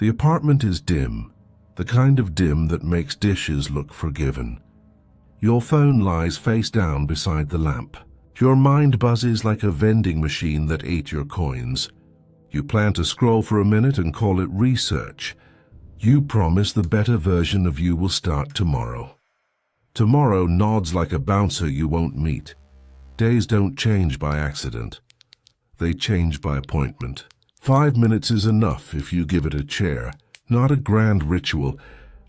The apartment is dim, the kind of dim that makes dishes look forgiven. Your phone lies face down beside the lamp. Your mind buzzes like a vending machine that ate your coins. You plan to scroll for a minute and call it research. You promise the better version of you will start tomorrow. Tomorrow nods like a bouncer you won't meet. Days don't change by accident. They change by appointment. 5 minutes is enough if you give it a chair, not a grand ritual,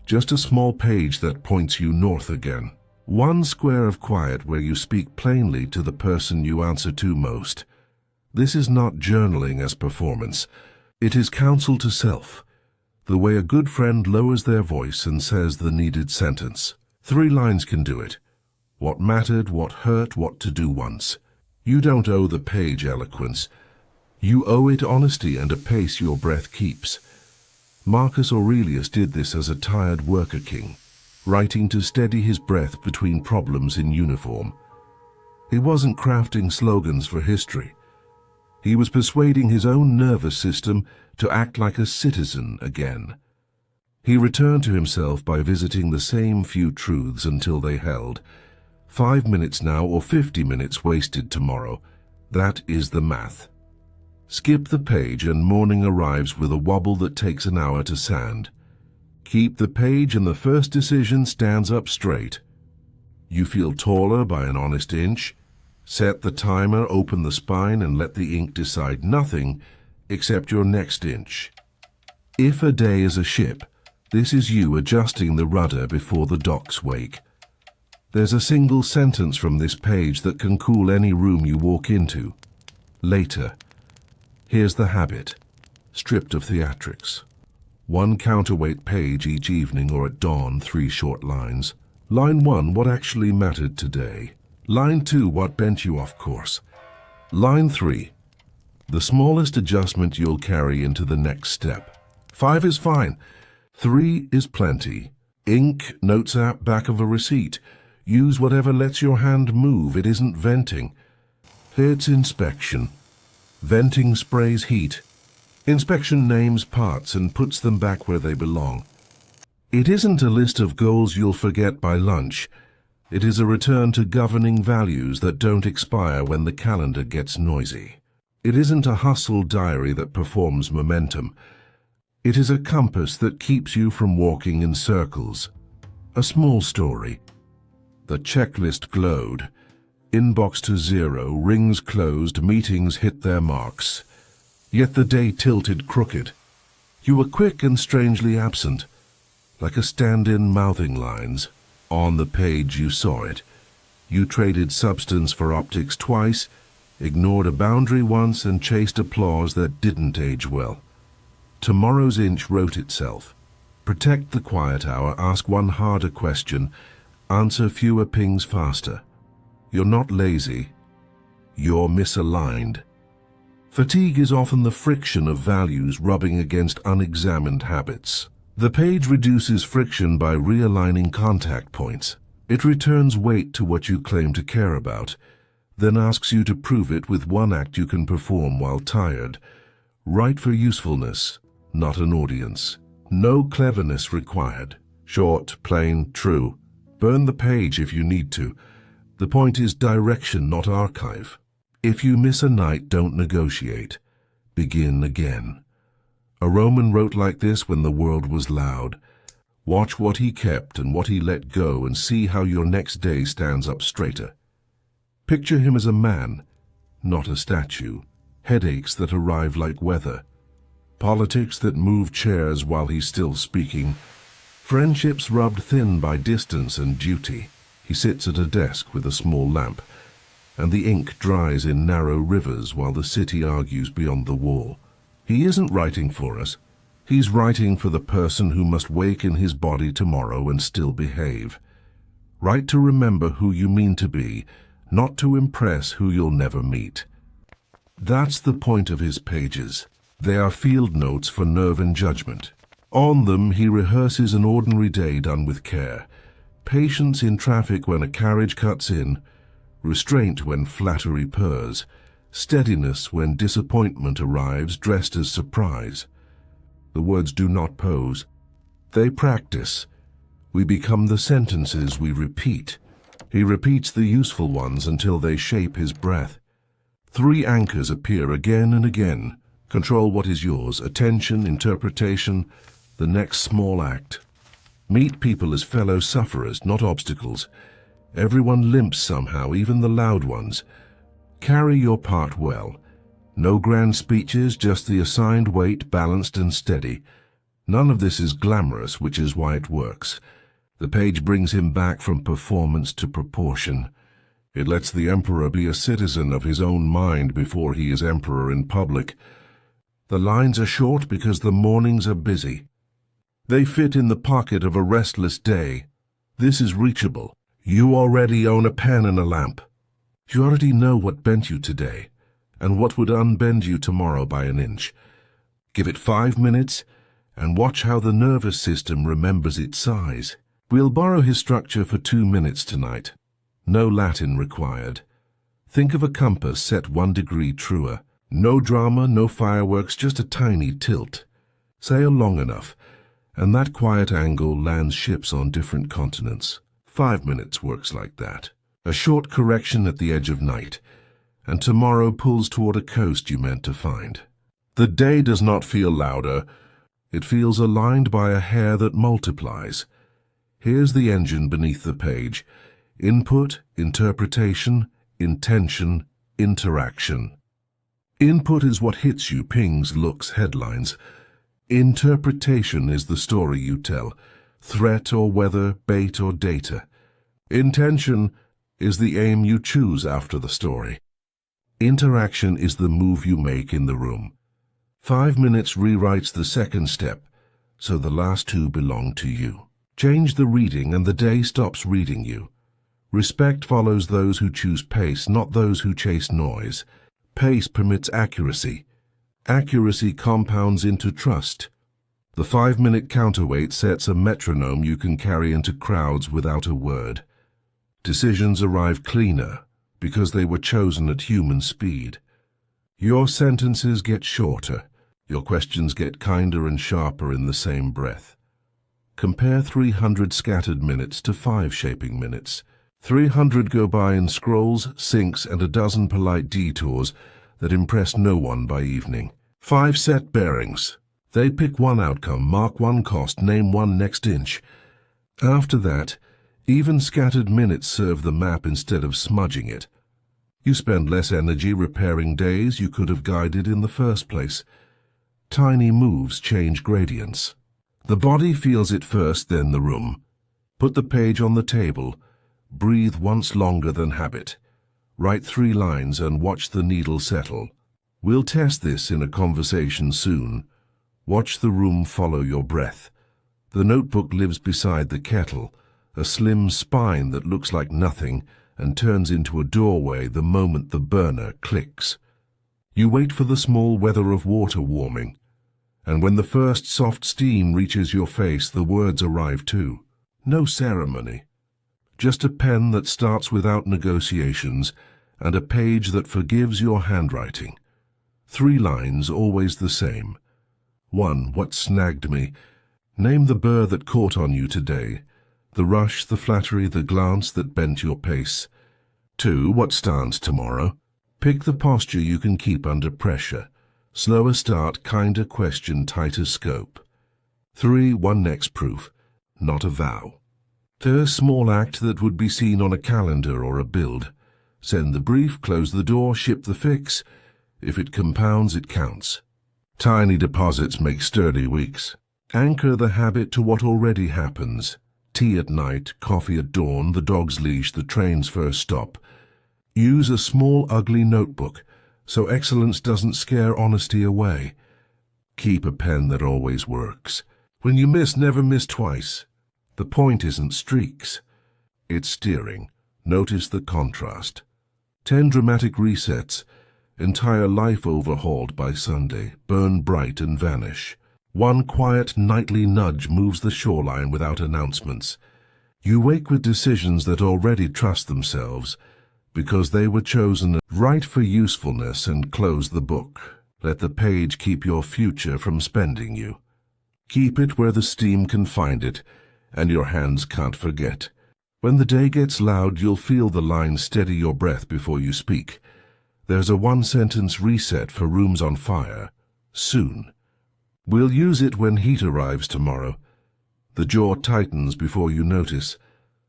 just a small page that points you north again. One square of quiet where you speak plainly to the person you answer to most. This is not journaling as performance. It is counsel to self, the way a good friend lowers their voice and says the needed sentence. 3 lines can do it. What mattered, what hurt, what to do once. You don't owe the page eloquence. You owe it honesty and a pace your breath keeps. Marcus Aurelius did this as a tired worker king, writing to steady his breath between problems in uniform. He wasn't crafting slogans for history. He was persuading his own nervous system to act like a citizen again. He returned to himself by visiting the same few truths until they held. 5 minutes now or 50 minutes wasted tomorrow. That is the math. Skip the page and morning arrives with a wobble that takes an hour to sand. Keep the page and the first decision stands up straight. You feel taller by an honest inch. Set the timer, open the spine, and let the ink decide nothing except your next inch. If a day is a ship, this is you adjusting the rudder before the docks wake. There's a single sentence from this page that can cool any room you walk into. Later. Here's the habit, stripped of theatrics. 1 counterweight page each evening or at dawn, 3 short lines. Line 1, what actually mattered today. Line 2, what bent you off course. Line 3, the smallest adjustment you'll carry into the next step. 5 is fine. 3 is plenty. Ink, notes app, back of a receipt. Use whatever lets your hand move. It isn't venting. It's inspection. Venting sprays heat. Inspection names parts and puts them back where they belong. It isn't a list of goals you'll forget by lunch. It is a return to governing values that don't expire when the calendar gets noisy. It isn't a hustle diary that performs momentum. It is a compass that keeps you from walking in circles. A small story. The checklist glowed. Inbox to 0, rings closed, meetings hit their marks. Yet the day tilted crooked. You were quick and strangely absent, like a stand-in mouthing lines. On the page you saw it. You traded substance for optics twice, ignored a boundary once, and chased applause that didn't age well. Tomorrow's inch wrote itself. Protect the quiet hour, ask one harder question, answer fewer pings faster. You're not lazy. You're misaligned. Fatigue is often the friction of values rubbing against unexamined habits. The page reduces friction by realigning contact points. It returns weight to what you claim to care about, then asks you to prove it with one act you can perform while tired. Write for usefulness, not an audience. No cleverness required. Short, plain, true. Burn the page if you need to. The point is direction, not archive. If you miss a night, don't negotiate. Begin again. A Roman wrote like this when the world was loud. Watch what he kept and what he let go and see how your next day stands up straighter. Picture him as a man, not a statue. Headaches that arrive like weather. Politics that move chairs while he's still speaking. Friendships rubbed thin by distance and duty. He sits at a desk with a small lamp, and the ink dries in narrow rivers while the city argues beyond the wall. He isn't writing for us. He's writing for the person who must wake in his body tomorrow and still behave. Write to remember who you mean to be, not to impress who you'll never meet. That's the point of his pages. They are field notes for nerve and judgment. On them he rehearses an ordinary day done with care. Patience in traffic when a carriage cuts in. Restraint when flattery purrs. Steadiness when disappointment arrives dressed as surprise. The words do not pose. They practice. We become the sentences we repeat. He repeats the useful ones until they shape his breath. 3 anchors appear again and again. Control what is yours: attention, interpretation, the next small act. Meet people as fellow sufferers, not obstacles. Everyone limps somehow, even the loud ones. Carry your part well. No grand speeches, just the assigned weight, balanced and steady. None of this is glamorous, which is why it works. The page brings him back from performance to proportion. It lets the emperor be a citizen of his own mind before he is emperor in public. The lines are short because the mornings are busy. They fit in the pocket of a restless day. This is reachable. You already own a pen and a lamp. You already know what bent you today, and what would unbend you tomorrow by an inch. Give it 5 minutes, and watch how the nervous system remembers its size. We'll borrow his structure for 2 minutes tonight. No Latin required. Think of a compass set 1 degree truer. No drama, no fireworks, just a tiny tilt. Sail long enough, and that quiet angle lands ships on different continents. 5 minutes works like that. A short correction at the edge of night, and tomorrow pulls toward a coast you meant to find. The day does not feel louder. It feels aligned by a hair that multiplies. Here's the engine beneath the page. Input, interpretation, intention, interaction. Input is what hits you, pings, looks, headlines. Interpretation is the story you tell, threat or weather, bait or data. Intention is the aim you choose after the story. Interaction is the move you make in the room. 5 minutes rewrites the second step, so the last 2 belong to you. Change the reading and the day stops reading you. Respect follows those who choose pace, not those who chase noise. Pace permits accuracy. Accuracy compounds into trust. The 5-minute counterweight sets a metronome you can carry into crowds without a word. Decisions arrive cleaner because they were chosen at human speed. Your sentences get shorter. Your questions get kinder and sharper in the same breath. Compare 300 scattered minutes to 5 shaping minutes. 300 go by in scrolls, syncs, and a dozen polite detours that impress no one by evening. 5 set bearings. They pick 1 outcome, mark 1 cost, name 1 next inch. After that, even scattered minutes serve the map instead of smudging it. You spend less energy repairing days you could have guided in the first place. Tiny moves change gradients. The body feels it first, then the room. Put the page on the table. Breathe once longer than habit. Write 3 lines and watch the needle settle. We'll test this in a conversation soon. Watch the room follow your breath. The notebook lives beside the kettle, a slim spine that looks like nothing and turns into a doorway the moment the burner clicks. You wait for the small weather of water warming, and when the first soft steam reaches your face, the words arrive too. No ceremony. Just a pen that starts without negotiations and a page that forgives your handwriting. 3 lines, always the same. 1. What snagged me? Name the burr that caught on you today. The rush, the flattery, the glance that bent your pace. 2. What stands tomorrow? Pick the posture you can keep under pressure. Slower start, kinder question, tighter scope. 3. One next proof, not a vow. A small act that would be seen on a calendar or a build. Send the brief, close the door, ship the fix. If it compounds, it counts. Tiny deposits make sturdy weeks. Anchor the habit to what already happens. Tea at night, coffee at dawn, the dog's leash, the train's first stop. Use a small, ugly notebook, so excellence doesn't scare honesty away. Keep a pen that always works. When you miss, never miss twice. The point isn't streaks. It's steering. Notice the contrast. 10 dramatic resets. Entire life overhauled by Sunday. Burn bright and vanish. 1 quiet nightly nudge moves the shoreline without announcements. You wake with decisions that already trust themselves because they were chosen. Write for usefulness and close the book. Let the page keep your future from spending you. Keep it where the steam can find it, and your hands can't forget. When the day gets loud, you'll feel the line steady your breath before you speak. There's a one-sentence reset for rooms on fire. Soon. We'll use it when heat arrives tomorrow. The jaw tightens before you notice,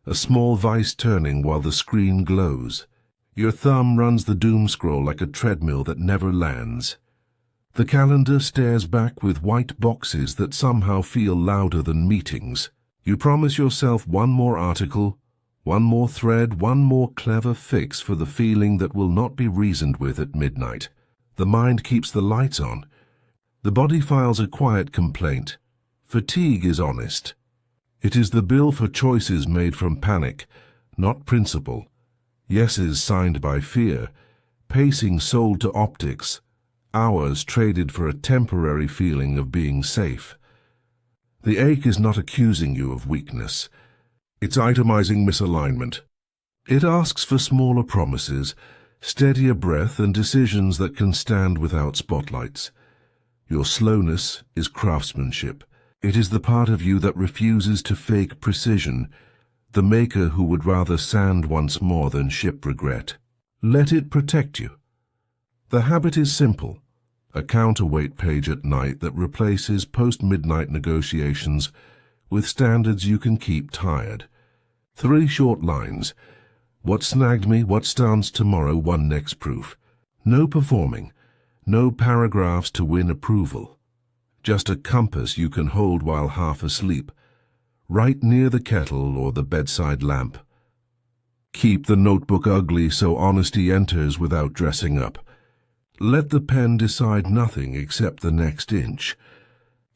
a small vice turning while the screen glows. Your thumb runs the doom scroll like a treadmill that never lands. The calendar stares back with white boxes that somehow feel louder than meetings. You promise yourself one more article, one more thread, one more clever fix for the feeling that will not be reasoned with at midnight. The mind keeps the lights on. The body files a quiet complaint. Fatigue is honest. It is the bill for choices made from panic, not principle. Yeses signed by fear, pacing sold to optics, hours traded for a temporary feeling of being safe. The ache is not accusing you of weakness. It's itemizing misalignment. It asks for smaller promises, steadier breath, and decisions that can stand without spotlights. Your slowness is craftsmanship. It is the part of you that refuses to fake precision, the maker who would rather sand once more than ship regret. Let it protect you. The habit is simple, a counterweight page at night that replaces post-midnight negotiations with standards you can keep tired. 3 short lines. What snagged me, what stands tomorrow, one next proof. No performing, no paragraphs to win approval. Just a compass you can hold while half asleep, right near the kettle or the bedside lamp. Keep the notebook ugly so honesty enters without dressing up. Let the pen decide nothing except the next inch.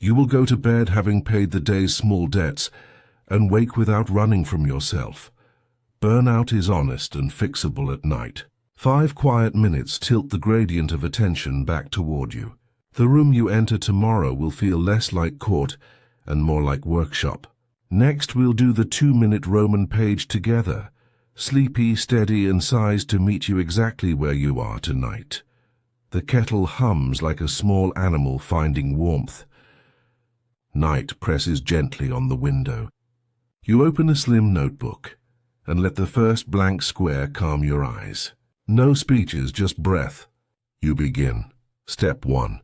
You will go to bed having paid the day's small debts and wake without running from yourself. Burnout is honest and fixable at night. 5 quiet minutes tilt the gradient of attention back toward you. The room you enter tomorrow will feel less like court and more like workshop. Next, we'll do the 2-minute Roman page together, sleepy, steady, and sized to meet you exactly where you are tonight. The kettle hums like a small animal finding warmth. Night presses gently on the window. You open a slim notebook and let the first blank square calm your eyes. No speeches, just breath. You begin. Step 1.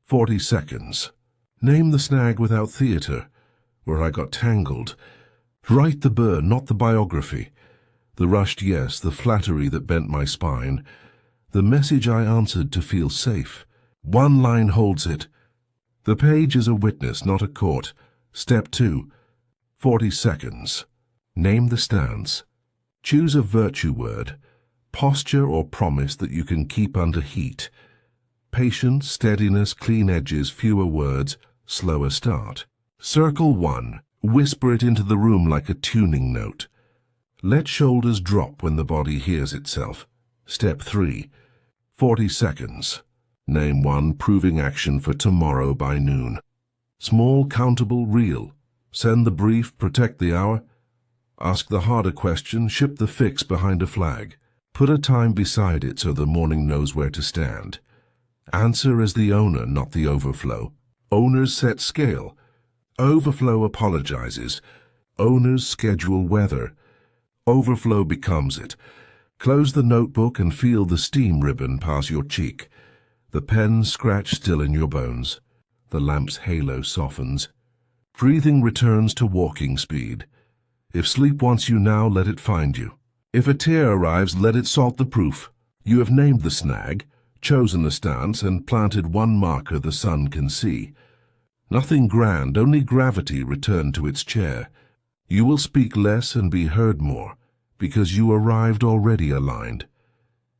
40 seconds. Name the snag without theater, where I got tangled. Write the burn, not the biography. The rushed yes, the flattery that bent my spine. The message I answered to feel safe. 1 line holds it. The page is a witness, not a court. Step 2. 40 seconds. Name the stance. Choose a virtue word, posture or promise that you can keep under heat. Patience, steadiness, clean edges, fewer words, slower start. Circle 1. Whisper it into the room like a tuning note. Let shoulders drop when the body hears itself. Step 3. 40 seconds. Name 1 proving action for tomorrow by noon. Small, countable, real. Send the brief, protect the hour. Ask the harder question, ship the fix behind a flag. Put a time beside it so the morning knows where to stand. Answer as the owner, not the overflow. Owners set scale. Overflow apologizes. Owners schedule weather. Overflow becomes it. Close the notebook and feel the steam ribbon pass your cheek. The pen scratch still in your bones. The lamp's halo softens. Breathing returns to walking speed. If sleep wants you now, let it find you. If a tear arrives, let it salt the proof. You have named the snag, chosen a stance, and planted 1 marker the sun can see. Nothing grand, only gravity returned to its chair. You will speak less and be heard more, because you arrived already aligned.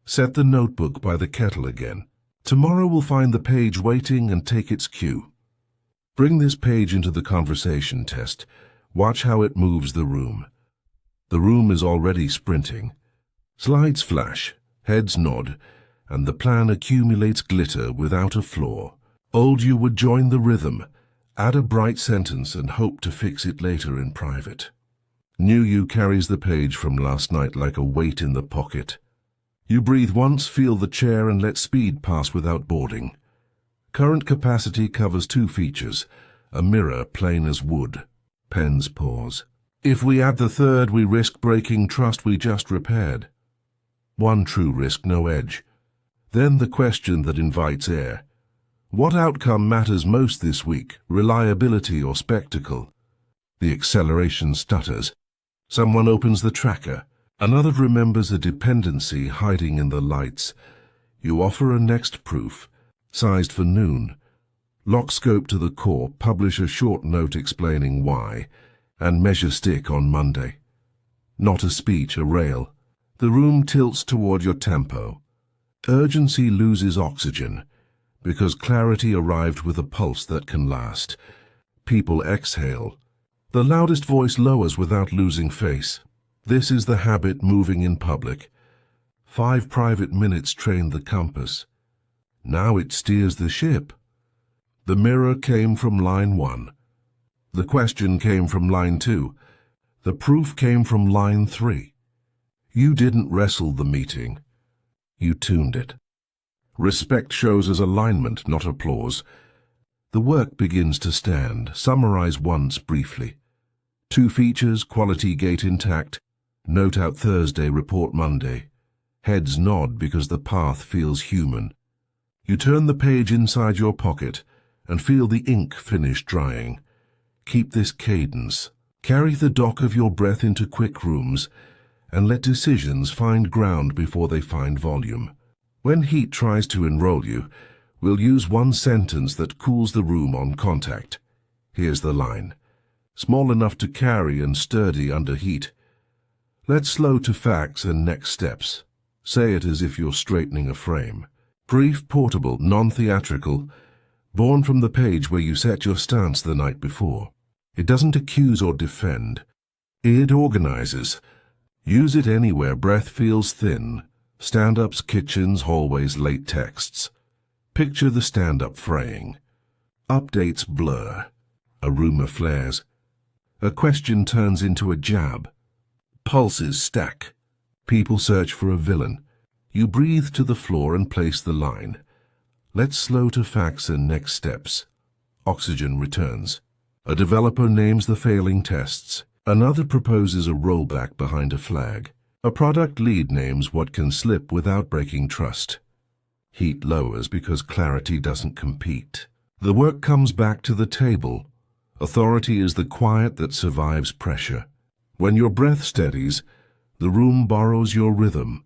Set the notebook by the kettle again. Tomorrow will find the page waiting and take its cue. Bring this page into the conversation test. Watch how it moves the room. The room is already sprinting. Slides flash, heads nod, and the plan accumulates glitter without a flaw. Old you would join the rhythm, add a bright sentence and hope to fix it later in private. New you carries the page from last night like a weight in the pocket. You breathe once, feel the chair, and let speed pass without boarding. Current capacity covers 2 features, A mirror plain as wood. Pen's pause. If we add the third, we risk breaking trust we just repaired. One true risk, no edge. Then the question that invites air. What outcome matters most this week, reliability or spectacle? The acceleration stutters. Someone opens the tracker. Another remembers a dependency hiding in the lights. You offer a next proof, sized for noon. Lock scope to the core, publish a short note explaining why, and measure stick on Monday. Not a speech, a rail. The room tilts toward your tempo. Urgency loses oxygen, because clarity arrived with a pulse that can last. People exhale. The loudest voice lowers without losing face. This is the habit moving in public. 5 private minutes trained the compass. Now it steers the ship. The mirror came from line 1. The question came from line 2. The proof came from line 3. You didn't wrestle the meeting. You tuned it. Respect shows as alignment, not applause. The work begins to stand. Summarize once briefly. 2 features, quality gate intact. Note out Thursday, report Monday. Heads nod because the path feels human. You turn the page inside your pocket and feel the ink finish drying. Keep this cadence. Carry the dock of your breath into quick rooms and let decisions find ground before they find volume. When heat tries to enroll you, we'll use one sentence that cools the room on contact. Here's the line. Small enough to carry and sturdy under heat. Let's slow to facts and next steps. Say it as if you're straightening a frame. Brief, portable, non-theatrical, born from the page where you set your stance the night before. It doesn't accuse or defend. It organizes. Use it anywhere breath feels thin. Stand-ups, kitchens, hallways, late texts. Picture the stand-up fraying. Updates blur. A rumor flares. A question turns into a jab. Pulses stack. People search for a villain. You breathe to the floor and place the line. Let's slow to facts and next steps. Oxygen returns. A developer names the failing tests. Another proposes a rollback behind a flag. A product lead names what can slip without breaking trust. Heat lowers because clarity doesn't compete. The work comes back to the table. Authority is the quiet that survives pressure. When your breath steadies, the room borrows your rhythm.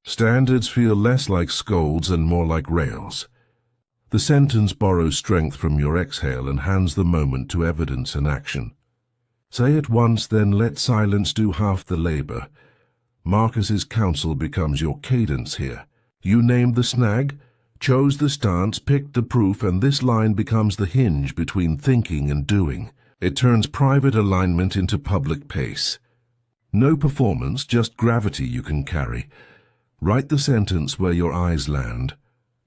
Standards feel less like scolds and more like rails. The sentence borrows strength from your exhale and hands the moment to evidence and action. Say it once, then let silence do half the labor. Marcus's counsel becomes your cadence here. You named the snag, chose the stance, picked the proof, and this line becomes the hinge between thinking and doing. It turns private alignment into public pace. No performance, just gravity you can carry. Write the sentence where your eyes land.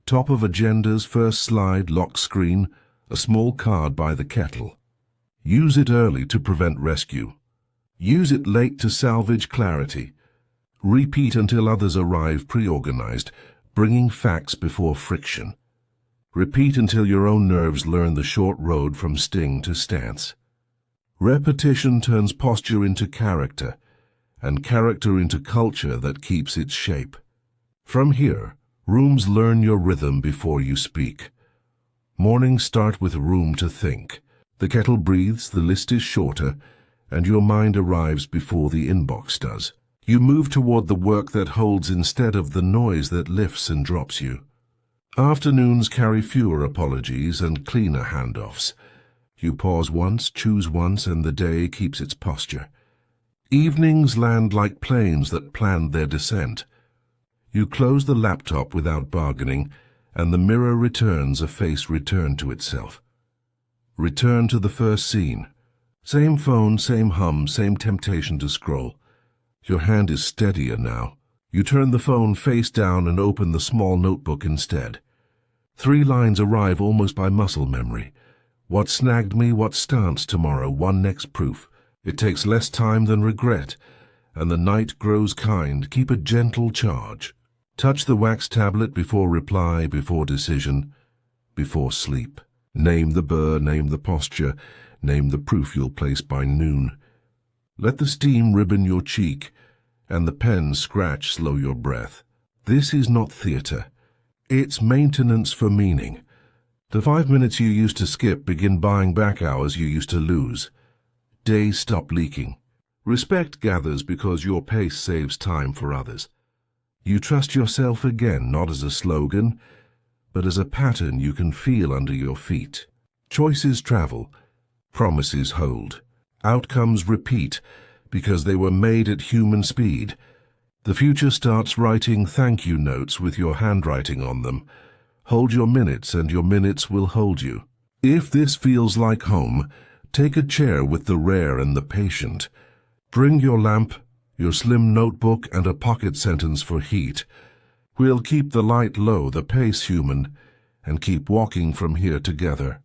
Top of agendas, first slide, lock screen, a small card by the kettle. Use it early to prevent rescue. Use it late to salvage clarity. Repeat until others arrive pre-organized, bringing facts before friction. Repeat until your own nerves learn the short road from sting to stance. Repetition turns posture into character, and character into culture that keeps its shape. From here, rooms learn your rhythm before you speak. Mornings start with room to think. The kettle breathes, the list is shorter, and your mind arrives before the inbox does. You move toward the work that holds instead of the noise that lifts and drops you. Afternoons carry fewer apologies and cleaner handoffs. You pause once, choose once, and the day keeps its posture. Evenings land like planes that planned their descent. You close the laptop without bargaining, and the mirror returns a face returned to itself. Return to the first scene. Same phone, same hum, same temptation to scroll. Your hand is steadier now. You turn the phone face down and open the small notebook instead. 3 lines arrive almost by muscle memory. What snagged me, what stance tomorrow, one next proof. It takes less time than regret, and the night grows kind. Keep a gentle charge. Touch the wax tablet before reply, before decision, before sleep. Name the burr, name the posture, name the proof you'll place by noon. Let the steam ribbon your cheek, and the pen scratch slow your breath. This is not theatre. It's maintenance for meaning. The 5 minutes you used to skip begin buying back hours you used to lose. Days stop leaking. Respect gathers because your pace saves time for others. You trust yourself again, not as a slogan, but as a pattern you can feel under your feet. Choices travel, promises hold, outcomes repeat because they were made at human speed. The future starts writing thank you notes with your handwriting on them. Hold your minutes and your minutes will hold you. If this feels like home, take a chair with the rare and the patient. Bring your lamp, your slim notebook and a pocket sentence for heat. We'll keep the light low, the pace human, and keep walking from here together.